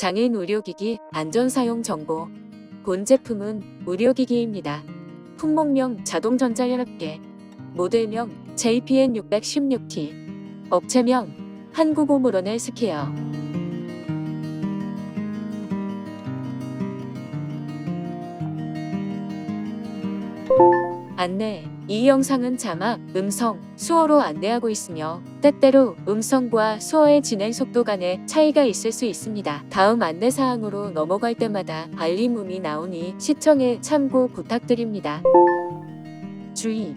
장애인 의료기기 안전사용 정보. 본 제품은 의료기기입니다. 품목명 자동전자혈압계. 모델명 JPN616T. 업체명 한국오므론 헬스케어. 안내. 이 영상은 자막, 음성, 수어로 안내하고 있으며 때때로 음성과 수어의 진행 속도 간의 차이가 있을 수 있습니다. 다음 안내사항으로 넘어갈 때마다 알림음이 나오니 시청에 참고 부탁드립니다. 주의!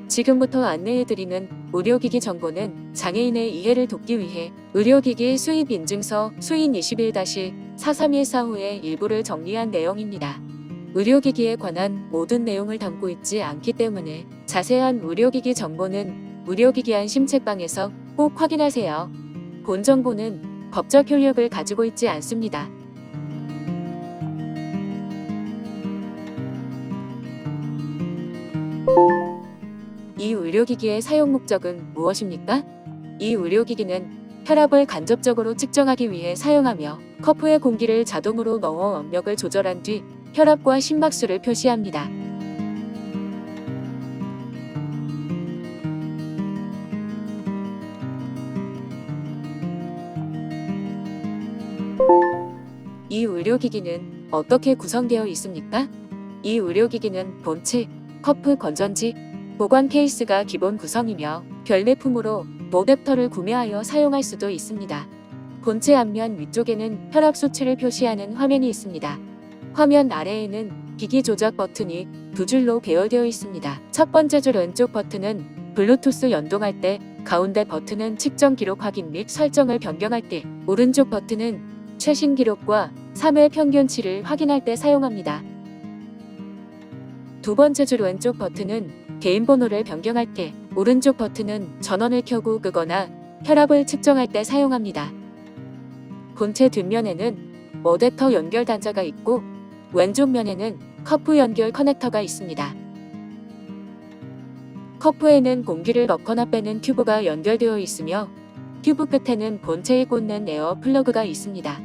지금부터 안내해드리는 의료기기 정보는 장애인의 이해를 돕기 위해 의료기기 수입 인증서 수인 21-43145의 일부를 정리한 내용입니다. 의료기기에 관한 모든 내용을 담고 있지 않기 때문에 자세한 의료기기 정보는 의료기기 안심 책방에서 꼭 확인하세요. 본 정보는 법적 효력을 가지고 있지 않습니다. 이 의료기기의 사용 목적은 무엇입니까? 이 의료기기는 혈압을 간접적으로 측정하기 위해 사용하며 커프에 공기를 자동으로 넣어 압력을 조절한 뒤 혈압과 심박수를 표시합니다. 이 의료기기는 어떻게 구성되어 있습니까? 이 의료기기는 본체, 커프 건전지, 보관 케이스가 기본 구성이며 별매품으로 어댑터를 구매하여 사용할 수도 있습니다. 본체 앞면 위쪽에는 혈압 수치를 표시하는 화면이 있습니다. 화면 아래에는 기기 조작 버튼이 두 줄로 배열되어 있습니다. 첫 번째 줄 왼쪽 버튼은 블루투스 연동할 때, 가운데 버튼은 측정 기록 확인 및 설정을 변경할 때, 오른쪽 버튼은 최신 기록과 3회 평균치를 확인할 때 사용합니다. 두 번째 줄 왼쪽 버튼은 개인 번호를 변경할 때, 오른쪽 버튼은 전원을 켜고 끄거나 혈압을 측정할 때 사용합니다. 본체 뒷면에는 어댑터 연결 단자가 있고 왼쪽 면에는 커프 연결 커넥터가 있습니다. 커프에는 공기를 넣거나 빼는 튜브가 연결되어 있으며 튜브 끝에는 본체에 꽂는 에어 플러그가 있습니다.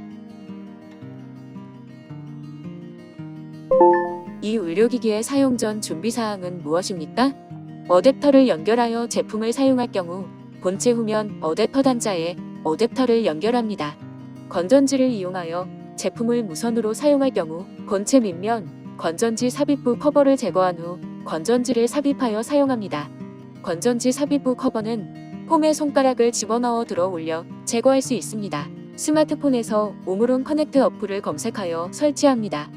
이 의료기기의 사용 전 준비사항은 무엇입니까? 어댑터를 연결하여 제품을 사용할 경우 본체 후면 어댑터 단자에 어댑터를 연결합니다. 건전지를 이용하여 제품을 무선으로 사용할 경우 본체 밑면 건전지 삽입부 커버를 제거한 후 건전지를 삽입하여 사용합니다. 건전지 삽입부 커버는 폼에 손가락을 집어넣어 들어 올려 제거할 수 있습니다. 스마트폰에서 오므론 커넥트 어플을 검색하여 설치합니다.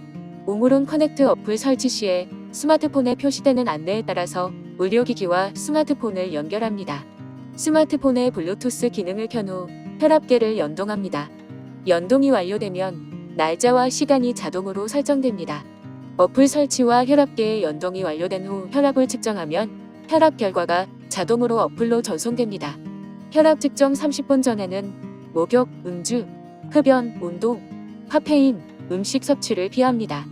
오므론 커넥트 어플 설치 시에 스마트폰에 표시되는 안내에 따라서 의료기기와 스마트폰을 연결합니다. 스마트폰의 블루투스 기능을 켠 후 혈압계를 연동합니다. 연동이 완료되면 날짜와 시간이 자동으로 설정됩니다. 어플 설치와 혈압계의 연동이 완료된 후 혈압을 측정하면 혈압 결과가 자동으로 어플로 전송됩니다. 혈압 측정 30분 전에는 목욕, 음주, 흡연, 운동, 카페인, 음식 섭취를 피합니다.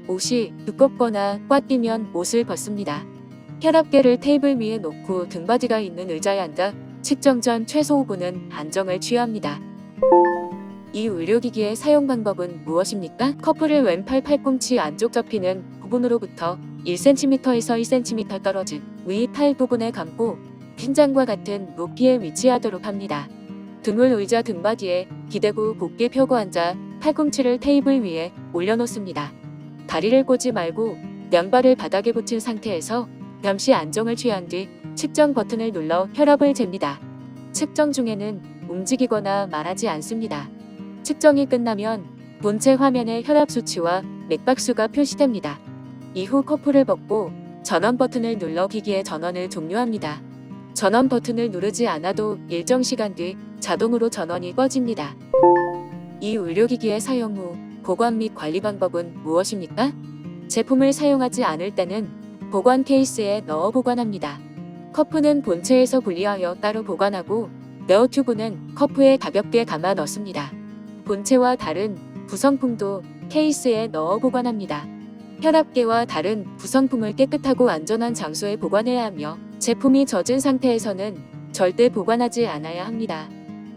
옷이 두껍거나 꽉 끼면 옷을 벗습니다. 혈압계를 테이블 위에 놓고 등받이가 있는 의자에 앉아 측정 전 최소 5분은 안정을 취합니다. 이 의료기기의 사용 방법은 무엇입니까? 커프를 왼팔 팔꿈치 안쪽 접히는 부분으로부터 1cm에서 2cm 떨어진 위 팔 부분에 감고 핀장과 같은 높이에 위치하도록 합니다. 등을 의자 등받이에 기대고 곧게 펴고 앉아 팔꿈치를 테이블 위에 올려놓습니다. 다리를 꼬지 말고 양발을 바닥에 붙인 상태에서 잠시 안정을 취한 뒤 측정 버튼을 눌러 혈압을 잽니다. 측정 중에는 움직이거나 말하지 않습니다. 측정이 끝나면 본체 화면에 혈압 수치와 맥박수가 표시됩니다. 이후 커프를 벗고 전원 버튼을 눌러 기기의 전원을 종료합니다. 전원 버튼을 누르지 않아도 일정 시간 뒤 자동으로 전원이 꺼집니다. 이 의료기기의 사용 후 보관 및 관리 방법은 무엇입니까? 제품을 사용하지 않을 때는 보관 케이스에 넣어 보관합니다. 커프는 본체에서 분리하여 따로 보관하고 에어 튜브는 커프에 가볍게 감아 넣습니다. 본체와 다른 구성품도 케이스에 넣어 보관합니다. 혈압계와 다른 구성품을 깨끗하고 안전한 장소에 보관해야 하며 제품이 젖은 상태에서는 절대 보관하지 않아야 합니다.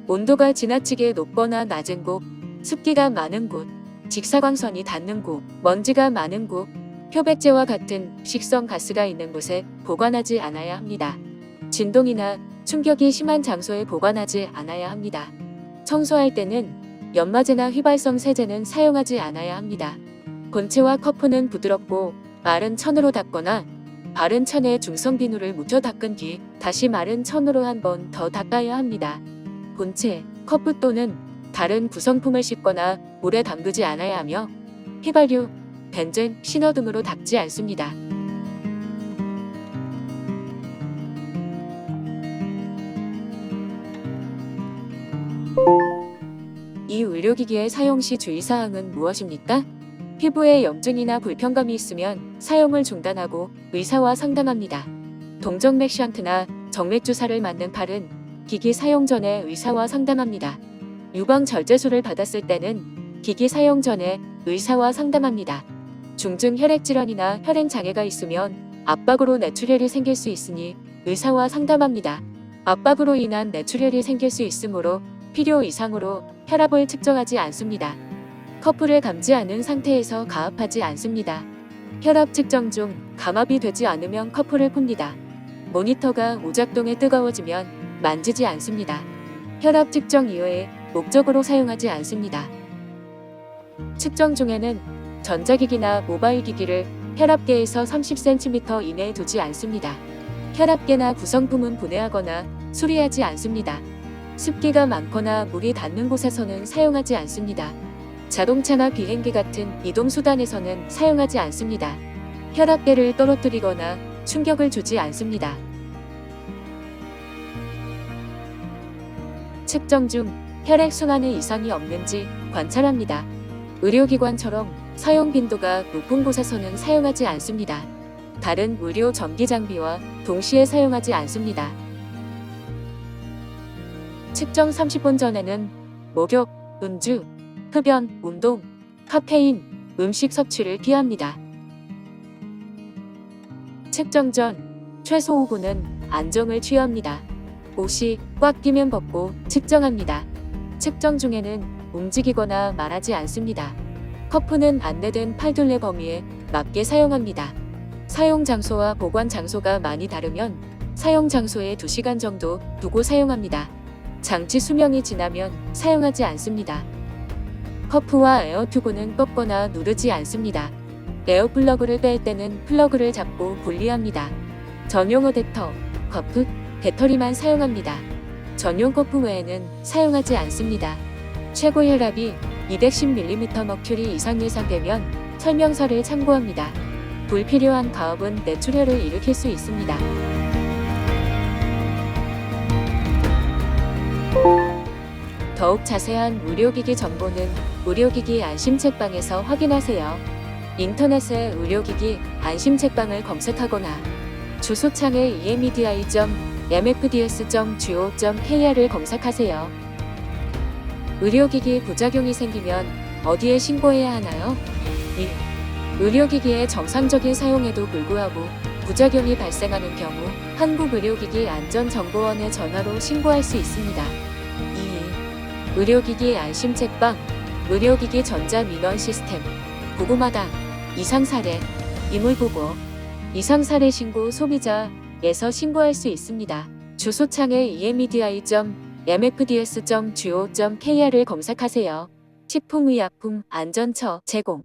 온도가 지나치게 높거나 낮은 곳, 습기가 많은 곳, 직사광선이 닿는 곳, 먼지가 많은 곳, 표백제와 같은 식성 가스가 있는 곳에 보관하지 않아야 합니다. 진동이나 충격이 심한 장소에 보관하지 않아야 합니다. 청소할 때는 연마제나 휘발성 세제는 사용하지 않아야 합니다. 본체와 커프는 부드럽고 마른 천으로 닦거나 마른 천에 중성 비누를 묻혀 닦은 뒤 다시 마른 천으로 한 번 더 닦아야 합니다. 본체, 커프 또는 다른 구성품을 씻거나 물에 담그지 않아야 하며 휘발유, 벤젠, 신호 등으로 닦지 않습니다. 이 의료기기의 사용 시 주의사항은 무엇입니까? 피부에 염증이나 불편감이 있으면 사용을 중단하고 의사와 상담합니다. 동정맥 션트나 정맥 주사를 맞는 팔은 기기 사용 전에 의사와 상담합니다. 유방 절제술을 받았을 때는 기기 사용 전에 의사와 상담합니다. 중증 혈액 질환이나 혈행 장애가 있으면 압박으로 뇌출혈이 생길 수 있으니 의사와 상담합니다. 압박으로 인한 뇌출혈이 생길 수 있으므로 필요 이상으로 혈압을 측정하지 않습니다. 커프를 감지 않은 상태에서 가압하지 않습니다. 혈압 측정 중 감압이 되지 않으면 커프를 풉니다. 모니터가 오작동에 뜨거워지면 만지지 않습니다. 혈압 측정 이외에 목적으로 사용하지 않습니다. 측정 중에는 전자기기나 모바일 기기를 혈압계에서 30cm 이내에 두지 않습니다. 혈압계나 구성품은 분해하거나 수리하지 않습니다. 습기가 많거나 물이 닿는 곳에서는 사용하지 않습니다. 자동차나 비행기 같은 이동수단에서는 사용하지 않습니다. 혈압계를 떨어뜨리거나 충격을 주지 않습니다. 측정 중 혈액순환에 이상이 없는지 관찰합니다. 의료기관처럼 사용 빈도가 높은 곳에서는 사용하지 않습니다. 다른 의료 전기 장비와 동시에 사용하지 않습니다. 측정 30분 전에는 목욕, 음주, 흡연, 운동, 카페인, 음식 섭취를 피합니다. 측정 전 최소 5분은 안정을 취합니다. 옷이 꽉 끼면 벗고 측정합니다. 측정 중에는 움직이거나 말하지 않습니다. 커프는 안내된 팔둘레 범위에 맞게 사용합니다. 사용 장소와 보관 장소가 많이 다르면 사용 장소에 2시간 정도 두고 사용합니다. 장치 수명이 지나면 사용하지 않습니다. 커프와 에어튜브는 꺾거나 누르지 않습니다. 에어플러그를 뺄 때는 플러그를 잡고 분리합니다. 전용 어댑터, 커프, 배터리만 사용합니다. 전용 커프 외에는 사용하지 않습니다. 최고 혈압이 210mm 머큐리 이상 예상되면 설명서를 참고합니다. 불필요한 가압은 뇌출혈을 일으킬 수 있습니다. 더욱 자세한 의료기기 정보는 의료기기 안심책방에서 확인하세요. 인터넷에 의료기기 안심책방을 검색하거나 주소창에 emedi.mfds.go.kr을 검색하세요. 의료기기 부작용이 생기면 어디에 신고해야 하나요? 1. 의료기기의 정상적인 사용에도 불구하고 부작용이 발생하는 경우 한국의료기기 안전정보원에 전화로 신고할 수 있습니다. 2. 의료기기 안심책방, 의료기기 전자민원 시스템, 보고마당, 이상사례, 이물보고, 이상사례 신고 소비자에서 신고할 수 있습니다. 주소창에 emedi.mfds.go.kr을 검색하세요. 식품의약품 안전처 제공